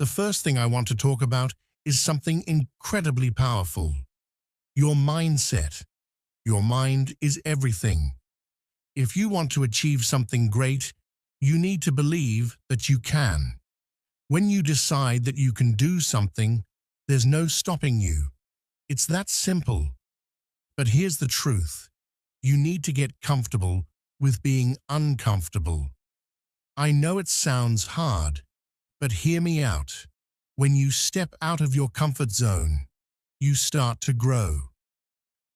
The first thing I want to talk about is something incredibly powerful. Your mindset. Your mind is everything. If you want to achieve something great, you need to believe that you can. When you decide that you can do something, there's no stopping you. It's that simple. But here's the truth. You need to get comfortable with being uncomfortable. I know it sounds hard, but hear me out. When you step out of your comfort zone, you start to grow.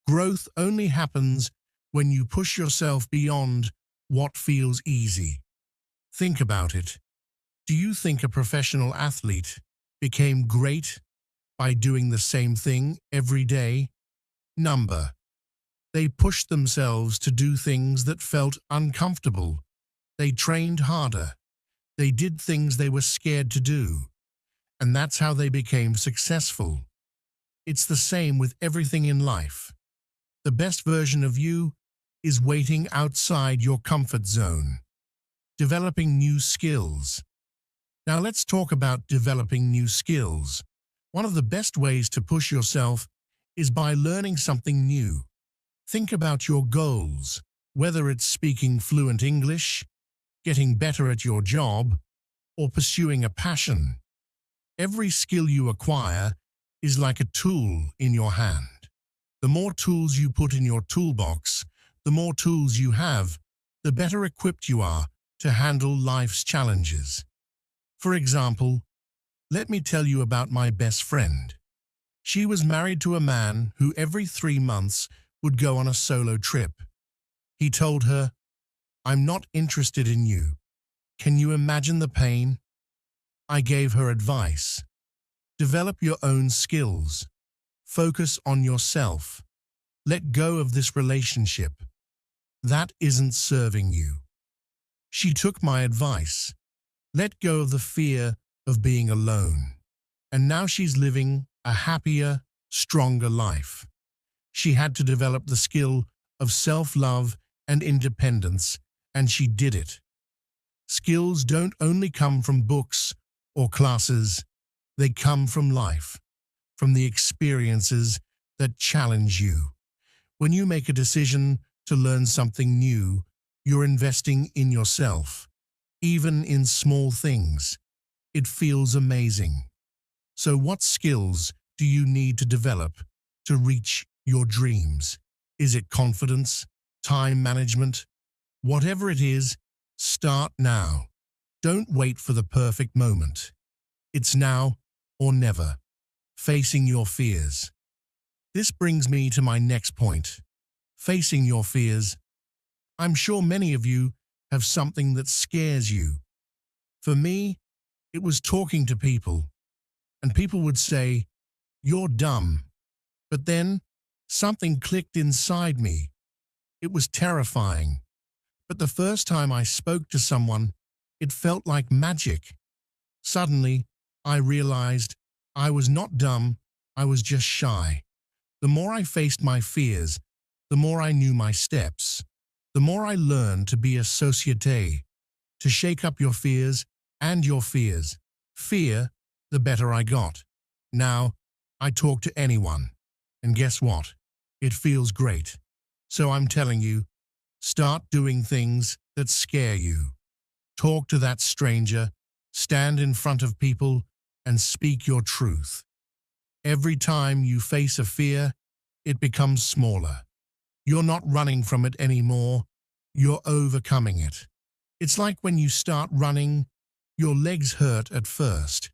Growth only happens when you push yourself beyond what feels easy. Think about it. Do you think a professional athlete became great by doing the same thing every day? Number. They pushed themselves to do things that felt uncomfortable. They trained harder. They did things they were scared to do. And that's how they became successful. It's the same with everything in life. The best version of you is waiting outside your comfort zone, developing new skills. Now let's talk about developing new skills. One of the best ways to push yourself is by learning something new. Think about your goals, whether it's speaking fluent English, getting better at your job, or pursuing a passion. Every skill you acquire is like a tool in your hand. The more tools you put in your toolbox, the more tools you have, the better equipped you are to handle life's challenges. For example, let me tell you about my best friend. She was married to a man who every 3 months would go on a solo trip. He told her, "I'm not interested in you. Can you imagine the pain?" I gave her advice. Develop your own skills. Focus on yourself. Let go of this relationship. That isn't serving you. She took my advice. Let go of the fear of being alone. And now she's living a happier, stronger life. She had to develop the skill of self-love and independence, and she did it. Skills don't only come from books or classes, they come from life, from the experiences that challenge you. When you make a decision to learn something new, you're investing in yourself, even in small things. It feels amazing. So what skills do you need to develop to reach your dreams? Is it confidence, time management? Whatever it is, start now. Don't wait for the perfect moment. It's now or never. Facing your fears. This brings me to my next point. Facing your fears. I'm sure many of you have something that scares you. For me, it was talking to people, and people would say, "You're dumb." But then, something clicked inside me. It was terrifying. But the first time I spoke to someone, it felt like magic. Suddenly, I realized I was not dumb, I was just shy. The more I faced my fears, the more I knew my steps. The more I learned to be a société, to shake up your fears and your fears. Fear, the better I got. Now, I talk to anyone. And guess what? It feels great. So I'm telling you, start doing things that scare you. Talk to that stranger, stand in front of people, and speak your truth. Every time you face a fear, it becomes smaller. You're not running from it anymore, you're overcoming it. It's like when you start running, your legs hurt at first,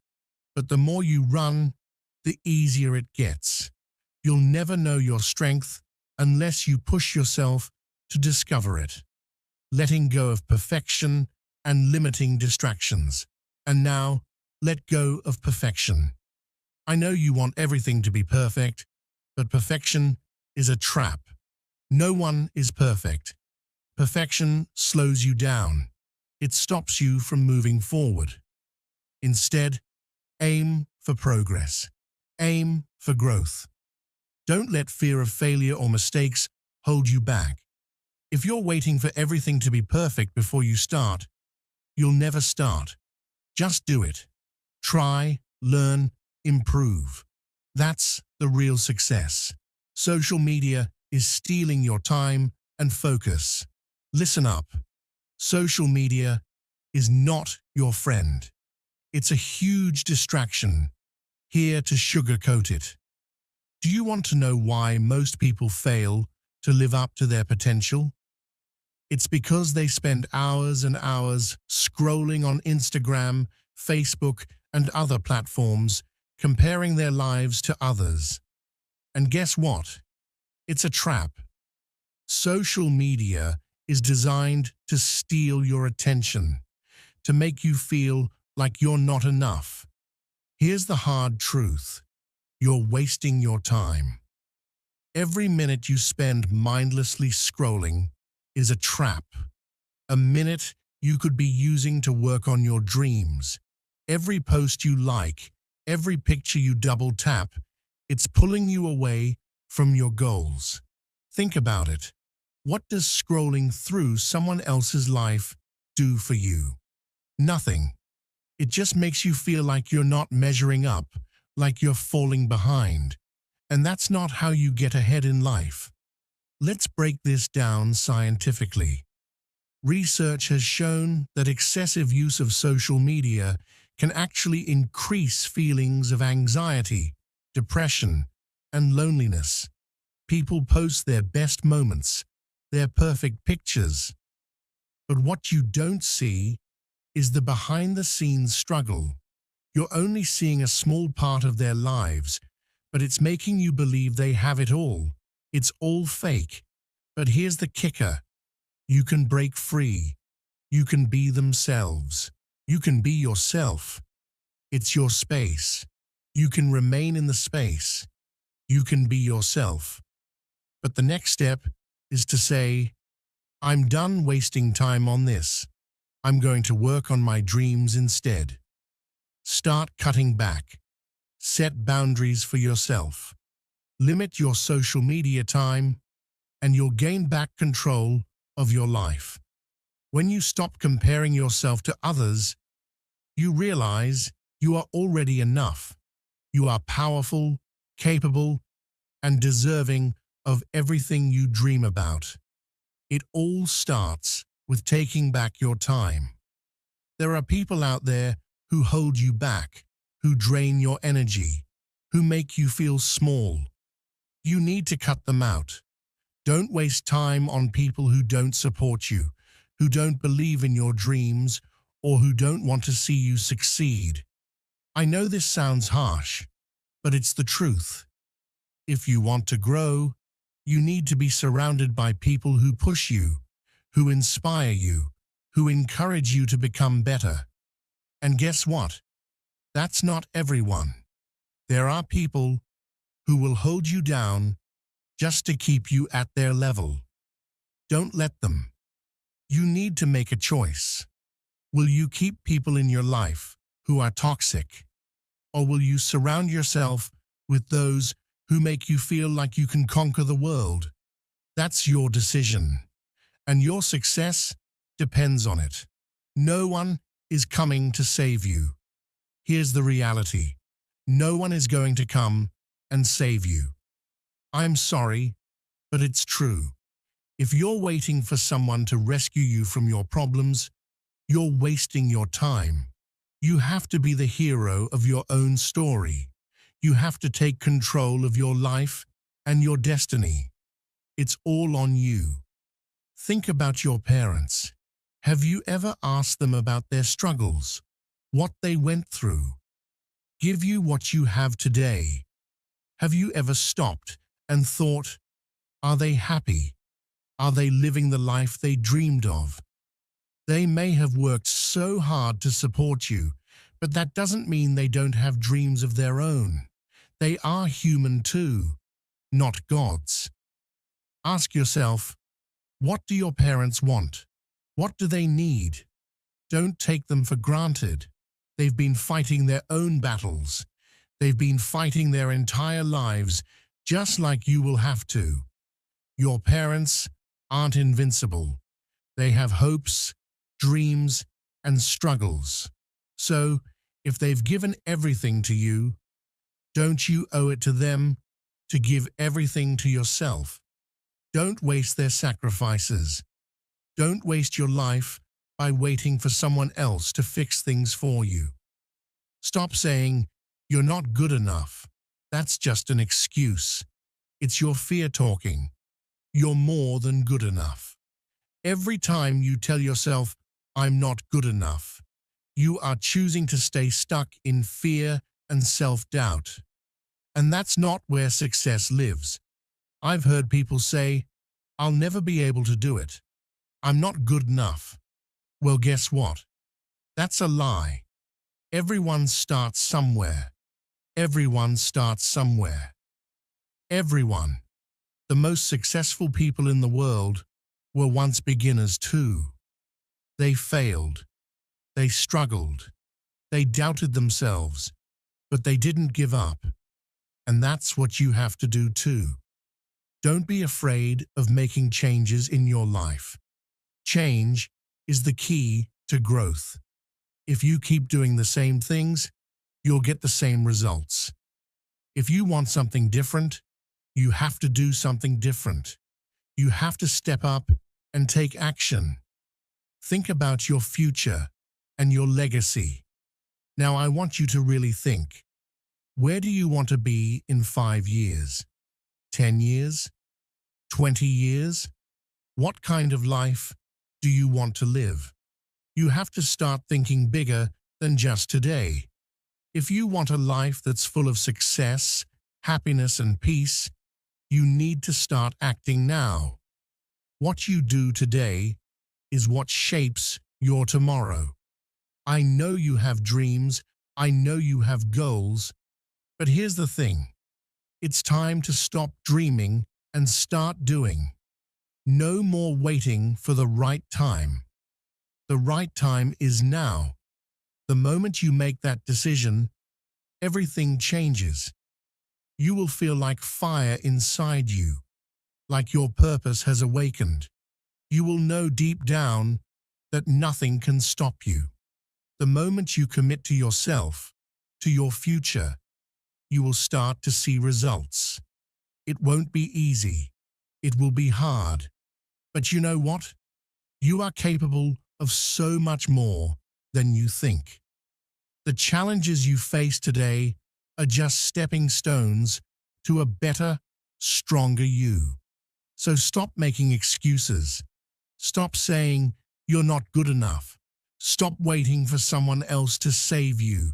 but the more you run, the easier it gets. You'll never know your strength unless you push yourself to discover it. Letting go of perfection and limiting distractions. And now, let go of perfection. I know you want everything to be perfect, but perfection is a trap. No one is perfect. Perfection slows you down. It stops you from moving forward. Instead, aim for progress. Aim for growth. Don't let fear of failure or mistakes hold you back. If you're waiting for everything to be perfect before you start, you'll never start. Just do it. Try, learn, improve. That's the real success. Social media is stealing your time and focus. Listen up. Social media is not your friend. It's a huge distraction, here to sugarcoat it. Do you want to know why most people fail to live up to their potential? It's because they spend hours and hours scrolling on Instagram, Facebook, and other platforms, comparing their lives to others. And guess what? It's a trap. Social media is designed to steal your attention, to make you feel like you're not enough. Here's the hard truth. You're wasting your time. Every minute you spend mindlessly scrolling is a trap. A minute you could be using to work on your dreams. Every post you like, every picture you double tap, it's pulling you away from your goals. Think about it. What does scrolling through someone else's life do for you? Nothing. It just makes you feel like you're not measuring up, like you're falling behind. And that's not how you get ahead in life. Let's break this down scientifically. Research has shown that excessive use of social media can actually increase feelings of anxiety, depression, and loneliness. People post their best moments, their perfect pictures. But what you don't see is the behind-the-scenes struggle. You're only seeing a small part of their lives, but it's making you believe they have it all. It's all fake. But here's the kicker. You can break free. You can be themselves. You can be yourself. It's your space. You can remain in the space. You can be yourself. But the next step is to say, I'm done wasting time on this. I'm going to work on my dreams instead. Start cutting back. Set boundaries for yourself. Limit your social media time, and you'll gain back control of your life. When you stop comparing yourself to others, you realize you are already enough. You are powerful, capable, and deserving of everything you dream about. It all starts with taking back your time. There are people out there who hold you back, who drain your energy, who make you feel small. You need to cut them out. Don't waste time on people who don't support you, who don't believe in your dreams, or who don't want to see you succeed. I know this sounds harsh, but it's the truth. If you want to grow, you need to be surrounded by people who push you, who inspire you, who encourage you to become better. And guess what? That's not everyone. There are people who will hold you down just to keep you at their level. Don't let them. You need to make a choice. Will you keep people in your life who are toxic? Or will you surround yourself with those who make you feel like you can conquer the world? That's your decision, and your success depends on it. No one is coming to save you. Here's the reality. No one is going to come and save you. I'm sorry, but it's true. If you're waiting for someone to rescue you from your problems, you're wasting your time. You have to be the hero of your own story. You have to take control of your life and your destiny. It's all on you. Think about your parents. Have you ever asked them about their struggles, what they went through? Give you what you have today. Have you ever stopped and thought, are they happy? Are they living the life they dreamed of? They may have worked so hard to support you, but that doesn't mean they don't have dreams of their own. They are human too, not gods. Ask yourself, what do your parents want? What do they need? Don't take them for granted. They've been fighting their own battles. They've been fighting their entire lives, just like you will have to. Your parents aren't invincible. They have hopes, dreams, and struggles. So, If they've given everything to you, don't you owe it to them to give everything to yourself? Don't waste their sacrifices. Don't waste your life by waiting for someone else to fix things for you. Stop saying, "You're not good enough." That's just an excuse. It's your fear talking. You're more than good enough. Every time you tell yourself, "I'm not good enough," you are choosing to stay stuck in fear and self-doubt. And that's not where success lives. I've heard people say, "I'll never be able to do it. I'm not good enough." Well, guess what? That's a lie. Everyone starts somewhere. Everyone starts somewhere. Everyone. The most successful people in the world were once beginners too. They failed. They struggled. They doubted themselves, but they didn't give up. And that's what you have to do too. Don't be afraid of making changes in your life. Change is the key to growth. If you keep doing the same things, you'll get the same results. If you want something different, you have to do something different. You have to step up and take action. Think about your future and your legacy. Now I want you to really think. Where do you want to be in 5 years? 10 years? 20 years? What kind of life do you want to live? You have to start thinking bigger than just today. If you want a life that's full of success, happiness, and peace, you need to start acting now. What you do today is what shapes your tomorrow. I know you have dreams, I know you have goals, but here's the thing. It's time to stop dreaming and start doing. No more waiting for the right time. The right time is now. The moment you make that decision, everything changes. You will feel like fire inside you, like your purpose has awakened. You will know deep down that nothing can stop you. The moment you commit to yourself, to your future, you will start to see results. It won't be easy. It will be hard. But you know what? You are capable of so much more than you think. The challenges you face today are just stepping stones to a better, stronger you. So stop making excuses. Stop saying you're not good enough. Stop waiting for someone else to save you.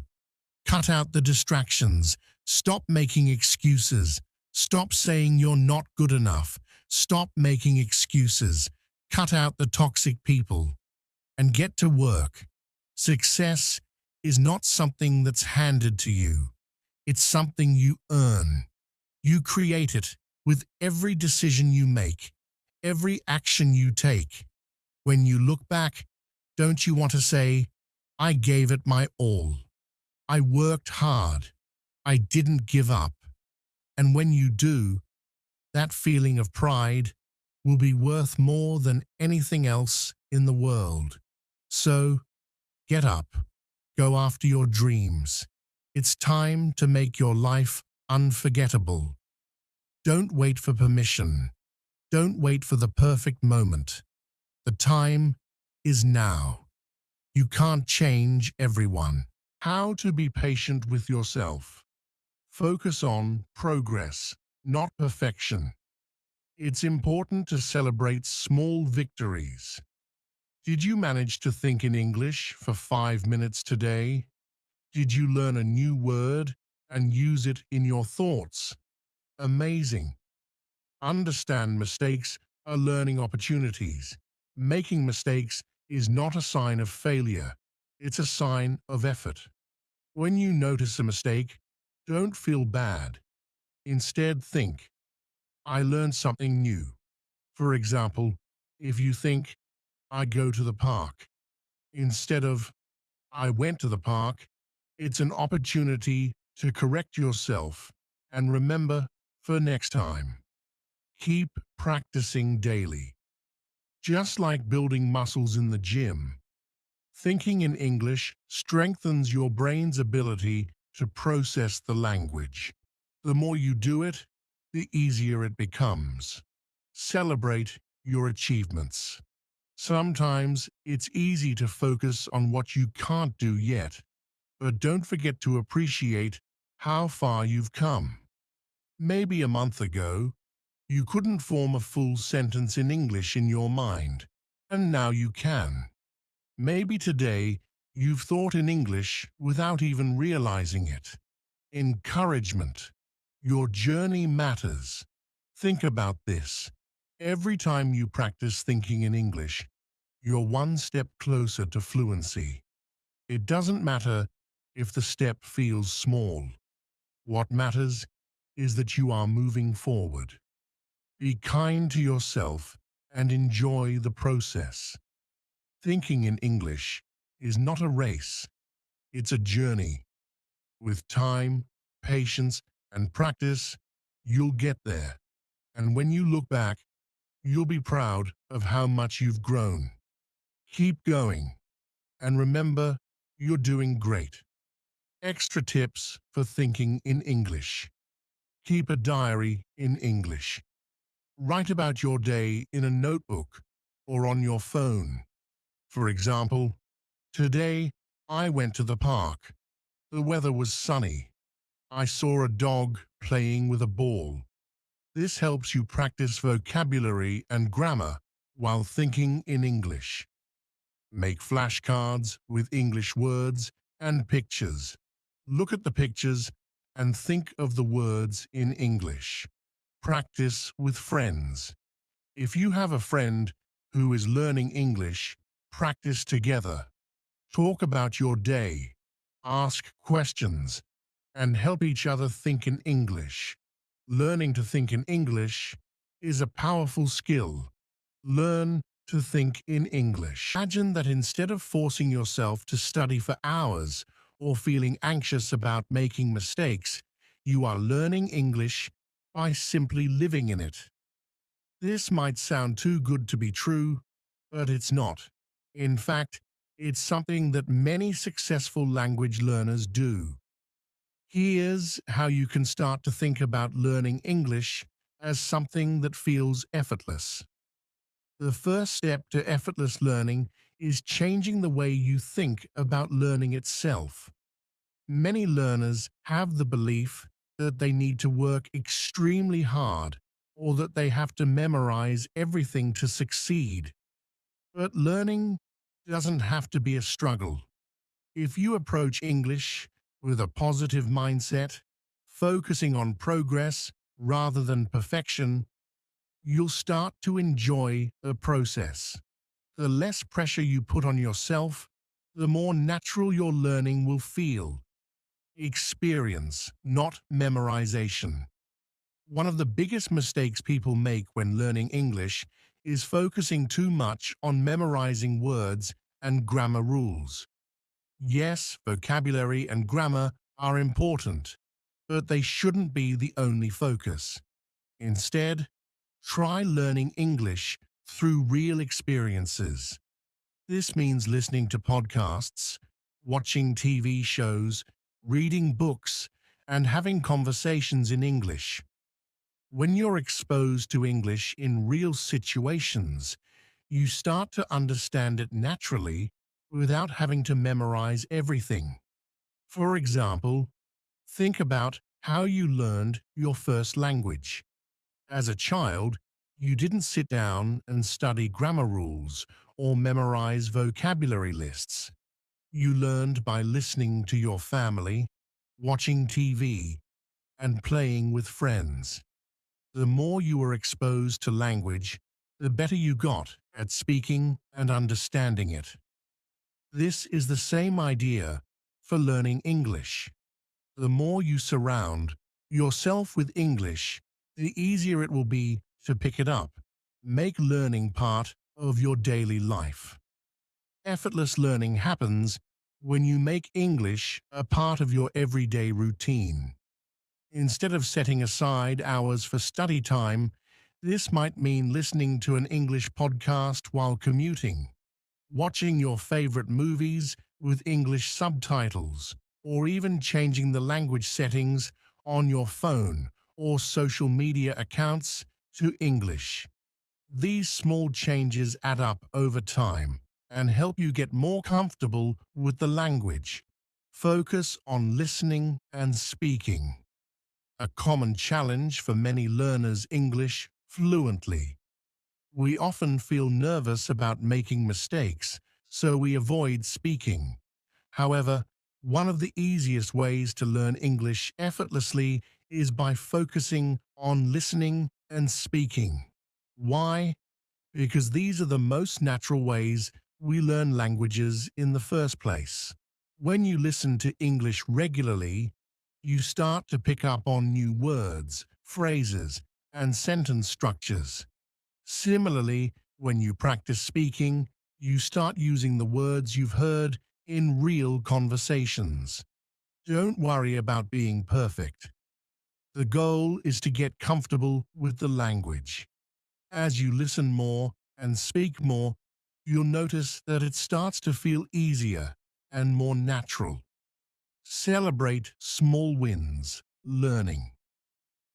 Cut out the distractions. Stop making excuses. Stop saying you're not good enough. Stop making excuses. Cut out the toxic people and get to work. Success is not something that's handed to you. It's something you earn. You create it with every decision you make, every action you take. When you look back, don't you want to say, "I gave it my all. I worked hard. I didn't give up." And when you do, that feeling of pride will be worth more than anything else in the world. So, get up. Go after your dreams. It's time to make your life unforgettable. Don't wait for permission. Don't wait for the perfect moment. The time is now. You can't change everyone. How to be patient with yourself. Focus on progress, not perfection. It's important to celebrate small victories. Did you manage to think in English for 5 minutes today? Did you learn a new word and use it in your thoughts? Amazing. Understand mistakes are learning opportunities. Making mistakes is not a sign of failure. It's a sign of effort. When you notice a mistake, don't feel bad. Instead, think, "I learned something new." For example, if you think, "I go to the park," instead of "I went to the park," it's an opportunity to correct yourself and remember for next time. Keep practicing daily. Just like building muscles in the gym, Thinking in English strengthens your brain's ability to process the language. The more you do it, the easier it becomes. Celebrate your achievements. Sometimes it's easy to focus on what you can't do yet, but don't forget to appreciate how far you've come. Maybe a month ago, you couldn't form a full sentence in English in your mind, and now you can. Maybe today you've thought in English without even realizing it. Encouragement. Your journey matters. Think about this. Every time you practice thinking in English, you're one step closer to fluency. It doesn't matter if the step feels small. What matters is that you are moving forward. Be kind to yourself and enjoy the process. Thinking in English is not a race, it's a journey. With time, patience, and practice, you'll get there. And when you look back, you'll be proud of how much you've grown. Keep going, and remember, you're doing great. Extra tips for thinking in English. Keep a diary in English. Write about your day in a notebook or on your phone. For example, today I went to the park. The weather was sunny. I saw a dog playing with a ball. This helps you practice vocabulary and grammar while thinking in English. Make flashcards with English words and pictures. Look at the pictures and think of the words in English. Practice with friends. If you have a friend who is learning English, practice together. Talk about your day, ask questions, and help each other think in English. Learning to think in English is a powerful skill. Learn to think in English. Imagine that instead of forcing yourself to study for hours or feeling anxious about making mistakes, you are learning English by simply living in it. This might sound too good to be true, but it's not. In fact, it's something that many successful language learners do. Here's how you can start to think about learning English as something that feels effortless. The first step to effortless learning is changing the way you think about learning itself. Many learners have the belief that they need to work extremely hard or that they have to memorize everything to succeed. But learning doesn't have to be a struggle. If you approach English with a positive mindset, focusing on progress rather than perfection, you'll start to enjoy the process. The less pressure you put on yourself, the more natural your learning will feel. Experience, not memorization. One of the biggest mistakes people make when learning English is focusing too much on memorizing words and grammar rules. Yes, vocabulary and grammar are important, but they shouldn't be the only focus. Instead, try learning English through real experiences. This means listening to podcasts, watching TV shows, reading books, and having conversations in English. When you're exposed to English in real situations, you start to understand it naturally without having to memorize everything. For example, think about how you learned your first language. As a child, you didn't sit down and study grammar rules or memorize vocabulary lists. You learned by listening to your family, watching TV, and playing with friends. The more you were exposed to language, the better you got at speaking and understanding it. This is the same idea for learning English. The more you surround yourself with English, the easier it will be to pick it up. Make learning part of your daily life. Effortless learning happens when you make English a part of your everyday routine. Instead of setting aside hours for study time, this might mean listening to an English podcast while commuting, watching your favorite movies with English subtitles, or even changing the language settings on your phone or social media accounts to English. These small changes add up over time and help you get more comfortable with the language. Focus on listening and speaking. A common challenge for many learners English fluently. We often feel nervous about making mistakes, so we avoid speaking. However, one of the easiest ways to learn English effortlessly is by focusing on listening and speaking. Why? Because these are the most natural ways we learn languages in the first place. When you listen to English regularly, you start to pick up on new words, phrases, and sentence structures. Similarly, when you practice speaking, you start using the words you've heard in real conversations. Don't worry about being perfect. The goal is to get comfortable with the language. As you listen more and speak more, you'll notice that it starts to feel easier and more natural. Celebrate small wins. Learning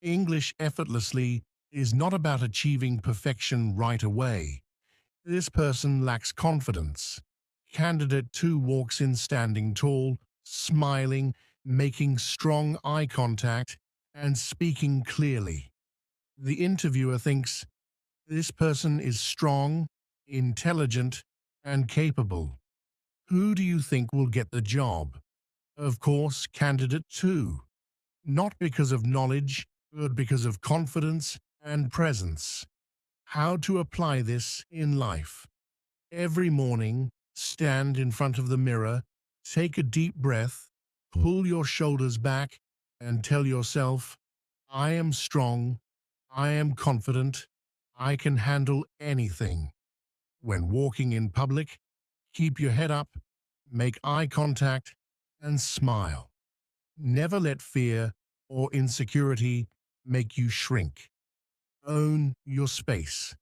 English effortlessly is not about achieving perfection right away. This person lacks confidence. Candidate 2 walks in standing tall, smiling, making strong eye contact, and speaking clearly. The interviewer thinks this person is strong, intelligent, and capable. Who do you think will get the job? Of course, candidate 2. Not because of knowledge, but because of confidence and presence. How to apply this in life. Every morning, stand in front of the mirror, take a deep breath, pull your shoulders back, and tell yourself, I am strong, I am confident, I can handle anything. When walking in public, keep your head up, make eye contact, and smile. Never let fear or insecurity make you shrink. Own your space.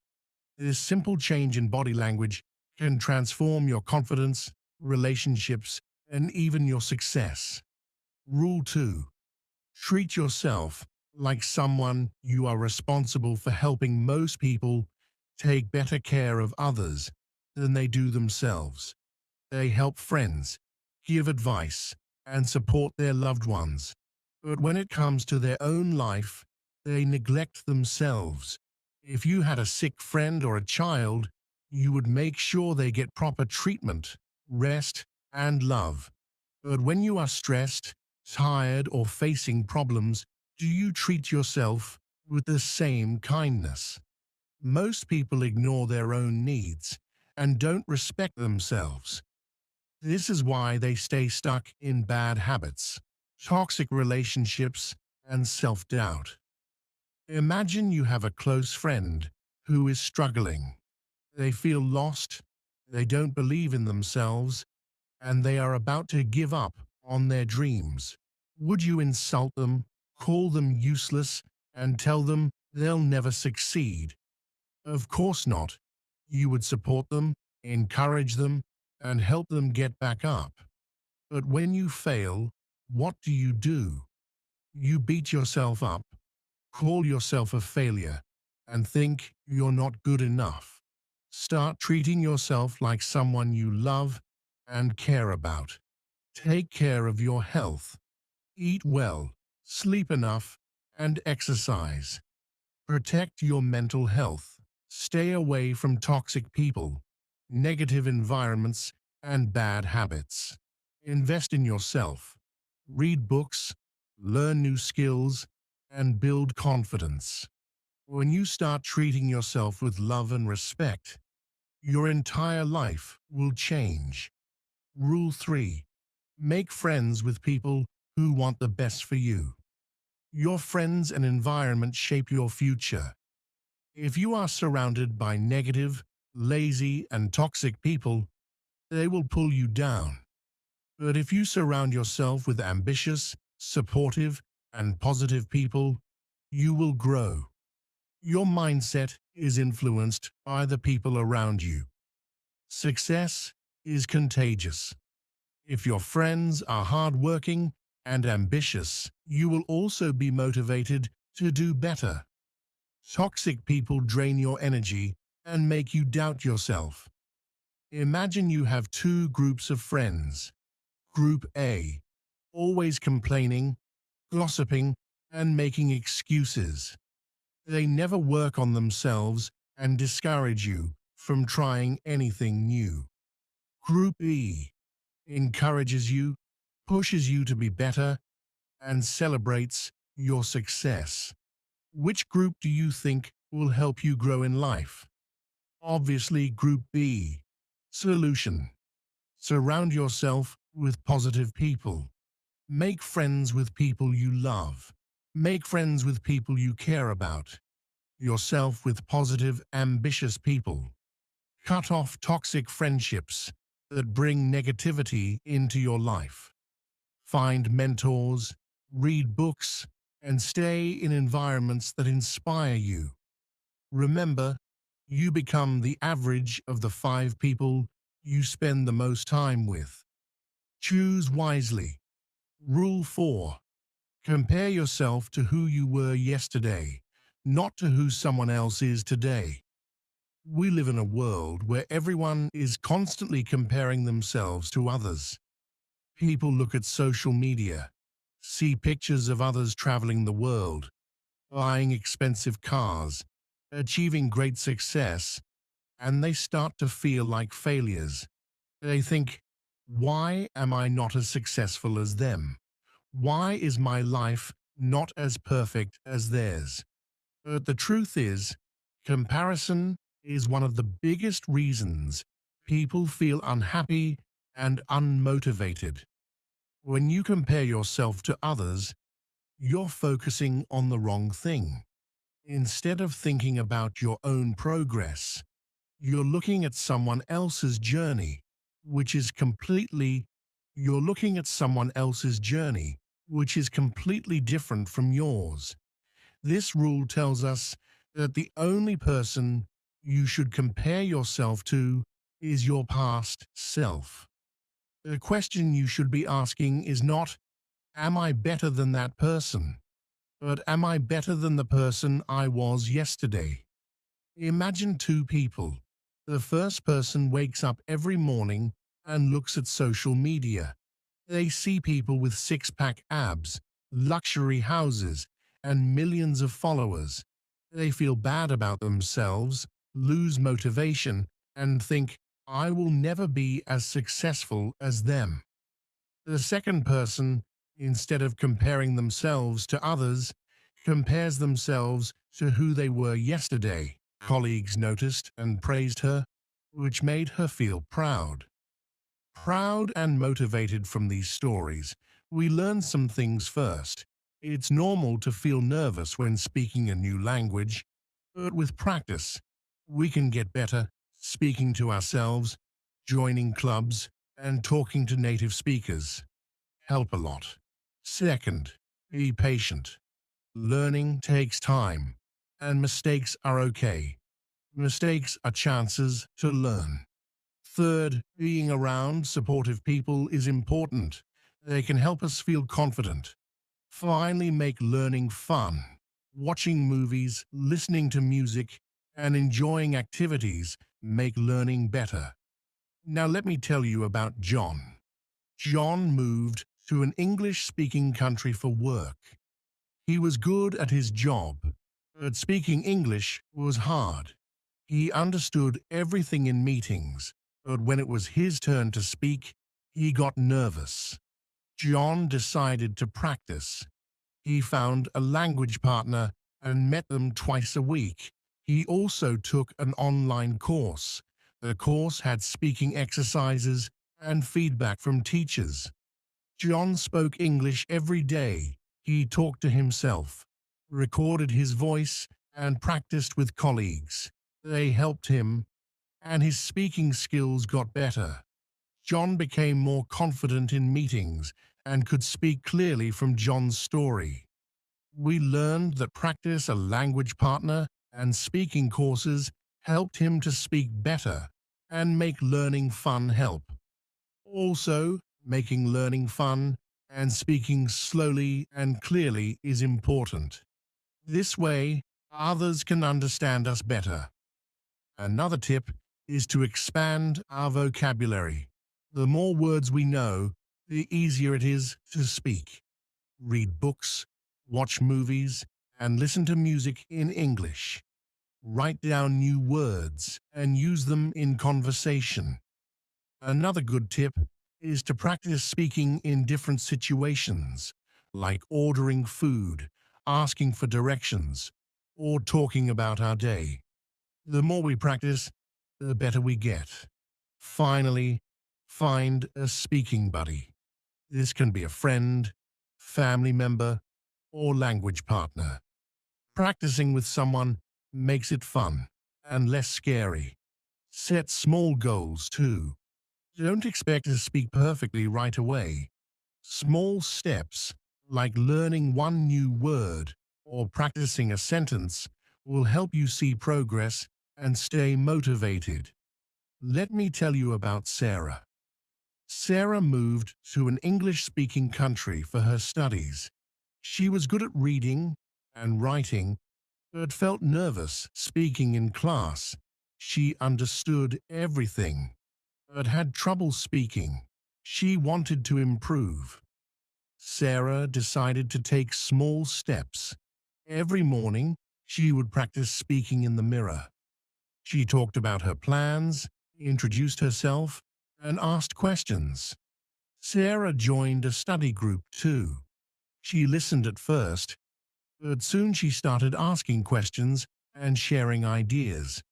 This simple change in body language can transform your confidence, relationships, and even your success. Rule 2. Treat yourself like someone you are responsible for helping. Most people take better care of others than they do themselves. They help friends, give advice, and support their loved ones. But when it comes to their own life, they neglect themselves. If you had a sick friend or a child, you would make sure they get proper treatment, rest, and love. But when you are stressed, tired, or facing problems, do you treat yourself with the same kindness? Most people ignore their own needs and don't respect themselves. This is why they stay stuck in bad habits, toxic relationships, and self-doubt. Imagine you have a close friend who is struggling. They feel lost, they don't believe in themselves, and they are about to give up on their dreams. Would you insult them, call them useless, and tell them they'll never succeed? Of course not. You would support them, encourage them, and help them get back up. But when you fail, what do? You beat yourself up, call yourself a failure, and think you're not good enough. Start treating yourself like someone you love and care about. Take care of your health. Eat well, sleep enough, and exercise. Protect your mental health. Stay away from toxic people, negative environments, and bad habits. Invest in yourself. Read books, learn new skills, and build confidence. When you start treating yourself with love and respect, your entire life will change. Rule 3. Make friends with people who want the best for you. Your friends and environment shape your future. If you are surrounded by negative, lazy, and toxic people, they will pull you down. But if you surround yourself with ambitious, supportive, and positive people, you will grow. Your mindset is influenced by the people around you. Success is contagious. If your friends are hardworking and ambitious, you will also be motivated to do better. Toxic people drain your energy and make you doubt yourself. Imagine you have two groups of friends. Group A, always complaining, gossiping, and making excuses. They never work on themselves and discourage you from trying anything new. Group B encourages you, pushes you to be better, and celebrates your success. Which group do you think will help you grow in life? Obviously, Group B. Solution. Surround yourself with positive people. Make friends with people you love. Make friends with people you care about. Yourself with positive, ambitious people. Cut off toxic friendships that bring negativity into your life. Find mentors, read books, and stay in environments that inspire you. Remember, you become the average of the 5 people you spend the most time with. Choose wisely. Rule 4. Compare yourself to who you were yesterday, not to who someone else is today. We live in a world where everyone is constantly comparing themselves to others. People look at social media, see pictures of others traveling the world, buying expensive cars, achieving great success, and they start to feel like failures. They think, why am I not as successful as them? Why is my life not as perfect as theirs? But the truth is, comparison is one of the biggest reasons people feel unhappy and unmotivated. When you compare yourself to others, you're focusing on the wrong thing. Instead of thinking about your own progress, you're looking at someone else's journey, which is completely you're looking at someone else's journey, which is completely different from yours. This rule tells us that the only person you should compare yourself to is your past self. The question you should be asking is not, am I better than that person? But am I better than the person I was yesterday? Imagine two people. The first person wakes up every morning and looks at social media. They see people with six-pack abs, luxury houses, and millions of followers. They feel bad about themselves, lose motivation, and think, I will never be as successful as them. The second person, instead of comparing themselves to others, compares themselves to who they were yesterday. Colleagues noticed and praised her, which made her feel proud. Proud and motivated from these stories, we learn some things first. It's normal to feel nervous when speaking a new language, but with practice, we can get better speaking to ourselves, joining clubs, and talking to native speakers. Help a lot. Second, be patient. Learning takes time, and mistakes are okay. Mistakes are chances to learn. Third, being around supportive people is important. They can help us feel confident. Finally, make learning fun. Watching movies, listening to music, and enjoying activities make learning better. Now let me tell you about John. John moved to an English-speaking country for work. He was good at his job, but speaking English was hard. He understood everything in meetings, but when it was his turn to speak, he got nervous. John decided to practice. He found a language partner and met them twice a week. He also took an online course. The course had speaking exercises and feedback from teachers. John spoke English every day. He talked to himself, recorded his voice, and practiced with colleagues. They helped him, and his speaking skills got better. John became more confident in meetings and could speak clearly from John's story. We learned that practice, a language partner, and speaking courses helped him to speak better and make learning fun help. Also, making learning fun and speaking slowly and clearly is important. This way, others can understand us better. Another tip is to expand our vocabulary. The more words we know, the easier it is to speak. Read books, watch movies, and listen to music in English. Write down new words and use them in conversation. Another good tip is to practice speaking in different situations, like ordering food, asking for directions, or talking about our day. The more we practice, the better we get. Finally, find a speaking buddy. This can be a friend, family member, or language partner. Practicing with someone makes it fun and less scary. Set small goals too. Don't expect to speak perfectly right away. Small steps, like learning one new word or practicing a sentence, will help you see progress and stay motivated. Let me tell you about Sarah. Sarah moved to an English-speaking country for her studies. She was good at reading and writing, but felt nervous speaking in class. She understood everything, but had trouble speaking. She wanted to improve. Sarah decided to take small steps. Every morning, she would practice speaking in the mirror. She talked about her plans, introduced herself, and asked questions. Sarah joined a study group too. She listened at first, but soon she started asking questions and sharing ideas.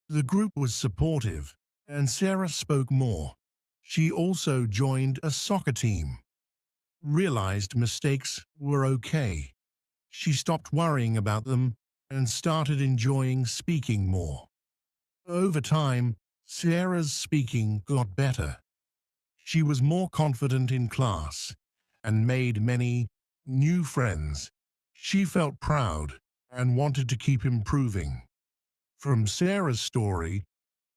The group was supportive, and Sarah spoke more. She also joined a soccer team. Realized mistakes were okay. She stopped worrying about them and started enjoying speaking more. Over time, Sarah's speaking got better. She was more confident in class and made many new friends. She felt proud and wanted to keep improving. From Sarah's story,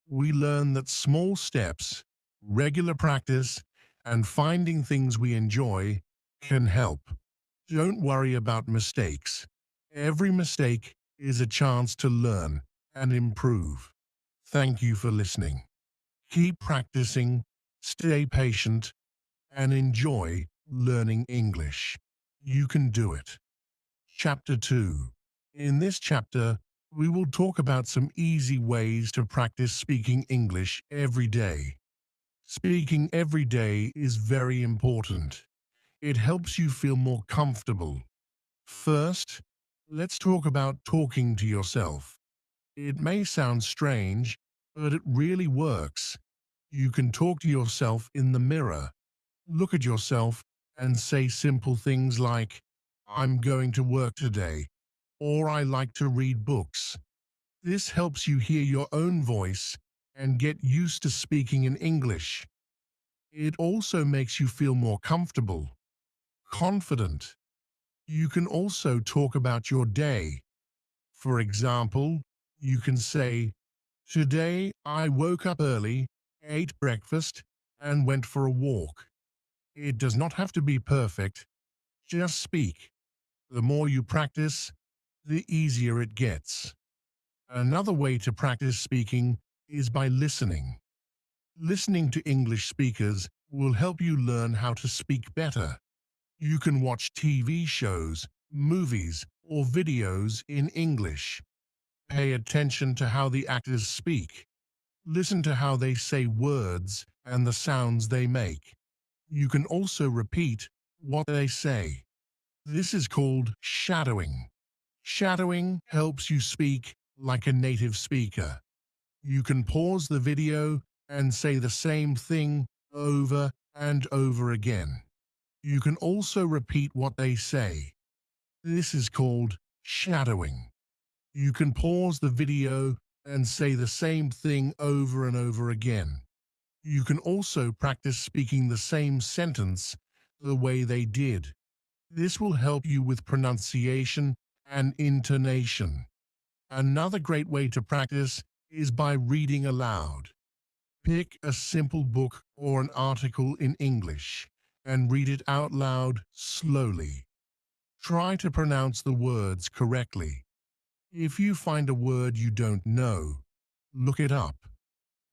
we learn that small steps, regular practice, and finding things we enjoy can help. Don't worry about mistakes. Every mistake is a chance to learn and improve. Thank you for listening. Keep practicing, stay patient, and enjoy learning English. You can do it. Chapter 2. In this chapter, we will talk about some easy ways to practice speaking English every day. Speaking every day is very important. It helps you feel more comfortable. First, let's talk about talking to yourself. It may sound strange, but it really works. You can talk to yourself in the mirror. Look at yourself and say simple things like, "I'm going to work today," or "I like to read books." This helps you hear your own voice and get used to speaking in English. It also makes you feel more comfortable, confident. You can also talk about your day. For example, you can say, "Today I woke up early, ate breakfast, and went for a walk." It does not have to be perfect. Just speak. The more you practice, the easier it gets. Another way to practice speaking is by listening. Listening to English speakers will help you learn how to speak better. You can watch TV shows, movies, or videos in English. Pay attention to how the actors speak. Listen to how they say words and the sounds they make. You can also repeat what they say. This is called shadowing. Shadowing helps you speak like a native speaker. You can pause the video and say the same thing over and over again. You can also repeat what they say. This is called shadowing. You can pause the video and say the same thing over and over again. You can also practice speaking the same sentence the way they did. This will help you with pronunciation and intonation. Another great way to practice is by reading aloud. Pick a simple book or an article in English and read it out loud slowly. Try to pronounce the words correctly. If you find a word you don't know, look it up.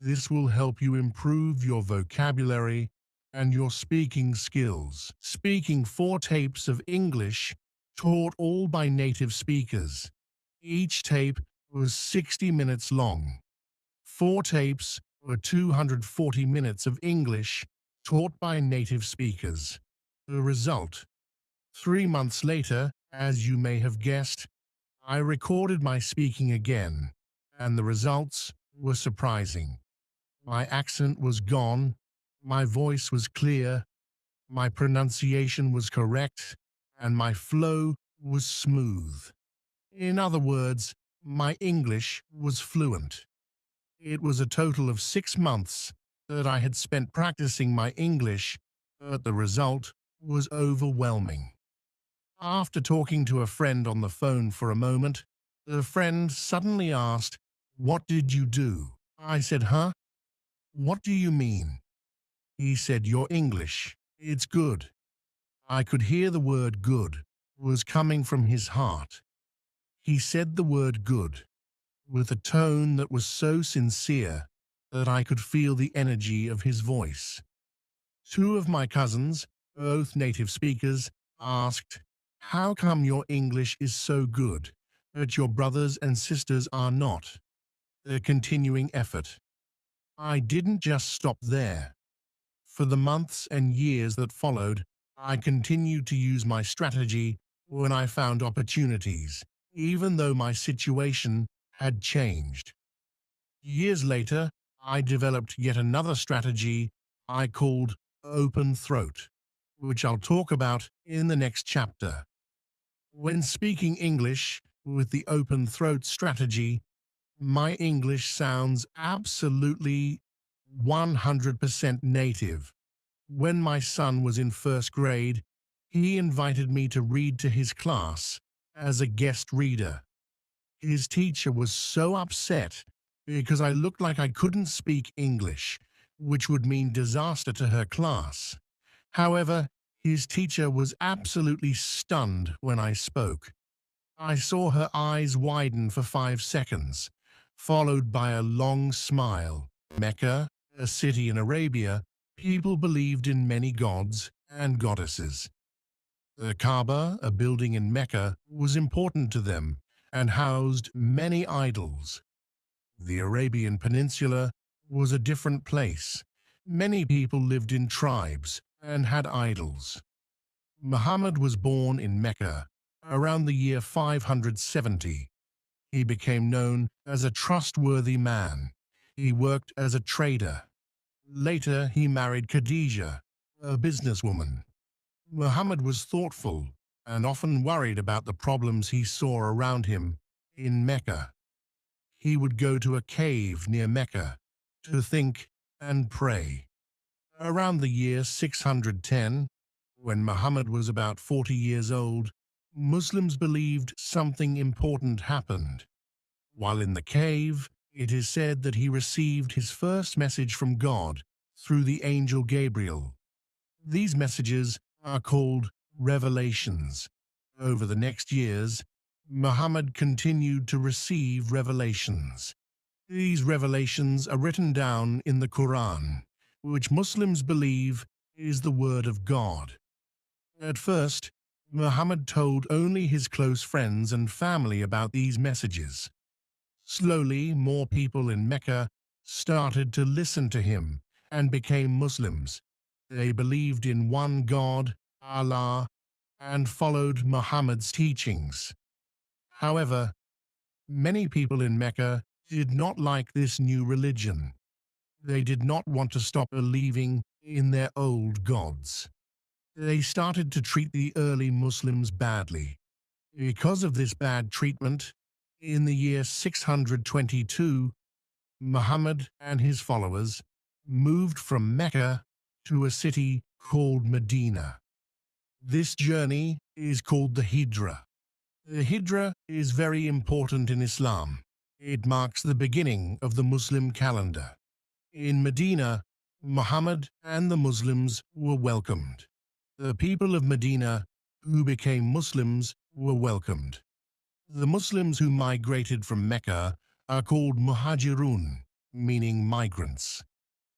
This will help you improve your vocabulary and your speaking skills. Speaking 4 tapes of English taught all by native speakers. Each tape was 60 minutes long. 4 tapes were 240 minutes of English taught by native speakers. The result: 3 months later, as you may have guessed, I recorded my speaking again, and the results were surprising. My accent was gone, my voice was clear, my pronunciation was correct, and my flow was smooth. In other words, my English was fluent. It was a total of 6 months that I had spent practicing my English, but the result was overwhelming. After talking to a friend on the phone for a moment, the friend suddenly asked, "What did you do?" I said, "Huh? What do you mean?" He said, "Your English, it's good." I could hear the word good was coming from his heart. He said the word good with a tone that was so sincere that I could feel the energy of his voice. 2 of my cousins, both native speakers, asked, "How come your English is so good, but your brothers and sisters are not?" The continuing effort. I didn't just stop there. For the months and years that followed, I continued to use my strategy when I found opportunities, even though my situation had changed. Years later, I developed yet another strategy I called open throat, which I'll talk about in the next chapter. When speaking English with the open throat strategy, my English sounds absolutely 100% native. When my son was in 1st grade, he invited me to read to his class as a guest reader. His teacher was so upset because I looked like I couldn't speak English, which would mean disaster to her class. However, his teacher was absolutely stunned when I spoke. I saw her eyes widen for 5 seconds, followed by a long smile. Mecca, a city in Arabia, people believed in many gods and goddesses. The Kaaba, a building in Mecca, was important to them and housed many idols. The Arabian Peninsula was a different place. Many people lived in tribes and had idols. Muhammad was born in Mecca around the year 570. He became known as a trustworthy man. He worked as a trader. Later, he married Khadija, a businesswoman. Muhammad was thoughtful and often worried about the problems he saw around him in Mecca. He would go to a cave near Mecca to think and pray. Around the year 610, when Muhammad was about 40 years old, Muslims believed something important happened. While in the cave, it is said that he received his first message from God through the angel Gabriel. These messages are called revelations. Over the next years, Muhammad continued to receive revelations. These revelations are written down in the Quran, which Muslims believe is the word of God. At first, Muhammad told only his close friends and family about these messages. Slowly, more people in Mecca started to listen to him and became Muslims. They believed in one God, Allah, and followed Muhammad's teachings. However, many people in Mecca did not like this new religion. They did not want to stop believing in their old gods. They started to treat the early Muslims badly. Because of this bad treatment, in the year 622, Muhammad and his followers moved from Mecca to a city called Medina. This journey is called the Hijra. The Hijra is very important in Islam. It marks the beginning of the Muslim calendar. In Medina, Muhammad and the Muslims were welcomed. The people of Medina who became Muslims were welcomed. The Muslims who migrated from Mecca are called Muhajirun, meaning migrants.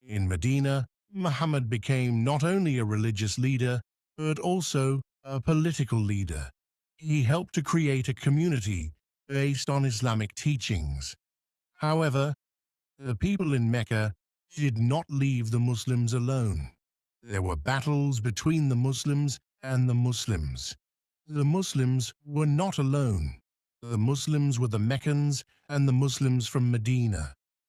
In Medina, Muhammad became not only a religious leader, but also a political leader. He helped to create a community based on Islamic teachings. However, the people in Mecca did not leave the Muslims alone. There were battles between the Muslims and the Muslims. The Muslims were not alone. The Muslims were the Meccans and the Muslims from Medina.